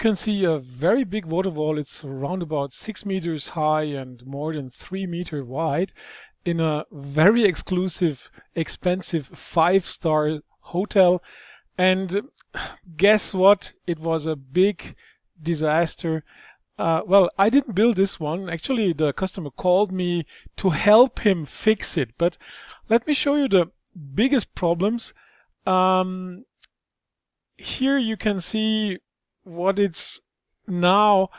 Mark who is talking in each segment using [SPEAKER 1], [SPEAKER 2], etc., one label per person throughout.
[SPEAKER 1] can see a very big water wall. It's around about 6 meters high and more than 3 meters wide in a very exclusive, expensive 5-star hotel. And guess what? It was a big disaster. Well, I didn't build this one. Actually, the customer called me to help him fix it. But let me show you the biggest problems. Here you can see what it's now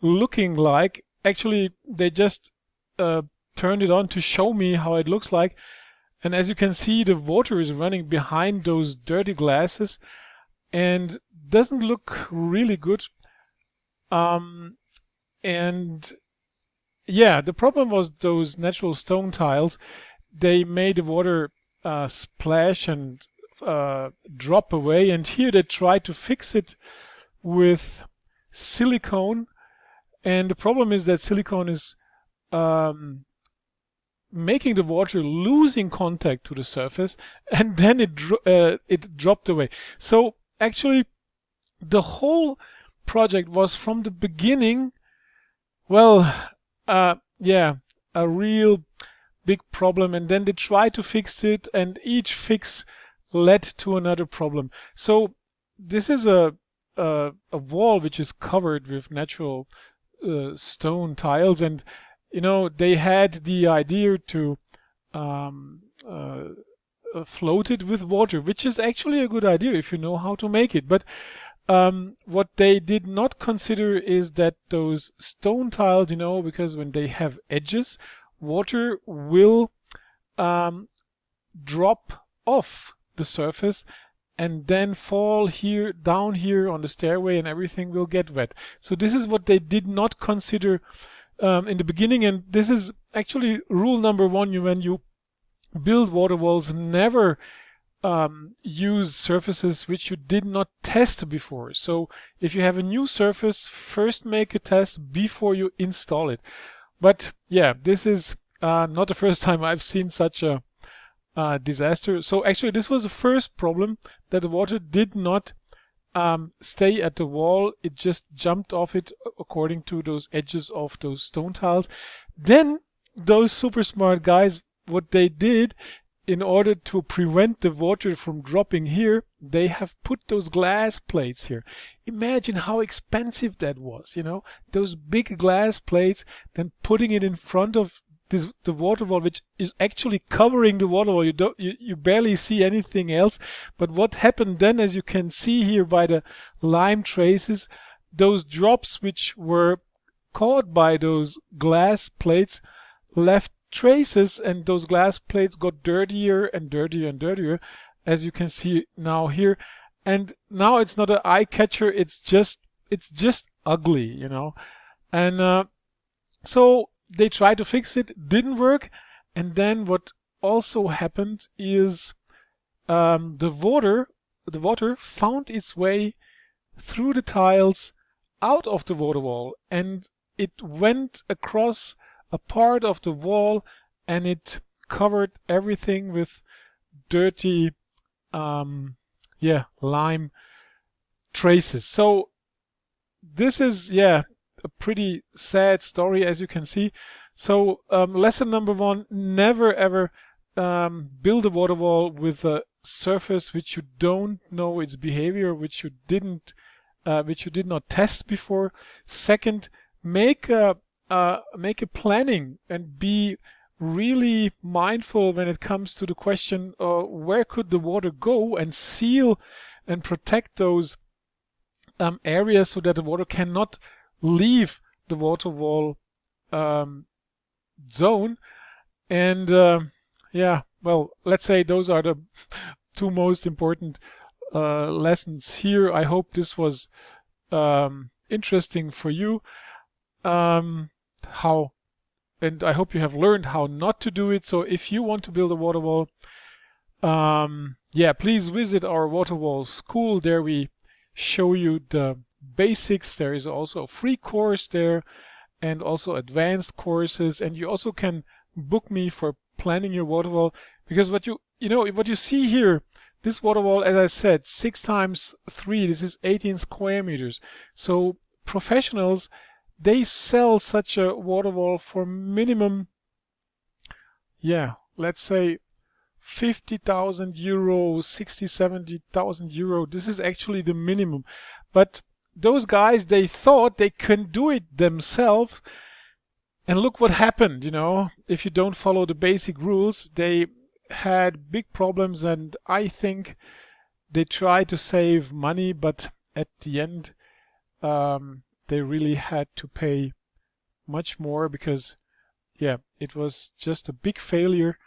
[SPEAKER 1] looking like. Actually, they just turned it on to show me how it looks like. And as you can see, the water is running behind those dirty glasses and doesn't look really good. And yeah, the problem was those natural stone tiles. They made the water splash and drop away. And here they tried to fix it with silicone. And the problem is that silicone is making the water losing contact to the surface, and then it dropped away. So actually, the whole project was from the beginning, well, yeah, a real big problem. And then they tried to fix it, and each fix led to another problem. So this is a wall which is covered with natural stone tiles, and you know, they had the idea to float it with water, which is actually a good idea if you know how to make it. But what they did not consider is that those stone tiles, you know, because when they have edges, water will drop off the surface and then fall here, down here on the stairway, and everything will get wet. So this is what they did not consider in the beginning, and this is actually rule number one. When you build water walls, never use surfaces which you did not test before. So if you have a new surface, first make a test before you install it. But yeah, this is not the first time I've seen such a disaster. So actually this was the first problem, that the water did not stay at the wall. It just jumped off it according to those edges of those stone tiles. Then those super smart guys, what they did in order to prevent the water from dropping here, they have put those glass plates here. Imagine how expensive that was, you know, those big glass plates, then putting it in front of the water wall, which is actually covering the water wall. You barely see anything else. But what happened then, as you can see here by the lime traces, those drops which were caught by those glass plates left traces, and those glass plates got dirtier and dirtier and dirtier, as you can see now here. And now it's not an eye catcher, it's just ugly, you know. And so they tried to fix it, didn't work. And then what also happened is the water found its way through the tiles out of the water wall, and it went across a part of the wall, and it covered everything with dirty lime traces. So this is a pretty sad story, as you can see. So lesson number one: never ever build a water wall with a surface which you don't know its behavior, which you did not test before. Second, make a planning and be really mindful when it comes to the question where could the water go, and seal and protect those areas so that the water cannot leave the water wall zone. And well, let's say those are the two most important lessons here. I hope this was interesting for you. And I hope you have learned how not to do it. So if you want to build a water wall, please visit our water wall school. There we show you the basics. There is also a free course there, and also advanced courses. And you also can book me for planning your water wall, because what you see here, this water wall, as I said, 6 times 3, this is 18 square meters. So professionals, they sell such a water wall for minimum, yeah, let's say 50,000 euro, 60, 70,000 euro. This is actually the minimum. But those guys, they thought they can do it themselves. And look what happened, you know, if you don't follow the basic rules. They had big problems, and I think they tried to save money, but at the end, they really had to pay much more because, yeah, it was just a big failure,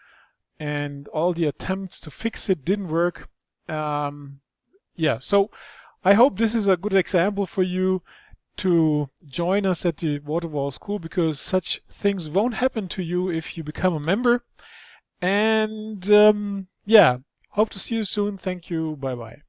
[SPEAKER 1] and all the attempts to fix it didn't work. Yeah, so I hope this is a good example for you to join us at the Waterwall School, because such things won't happen to you if you become a member. And yeah, hope to see you soon. Thank you. Bye bye.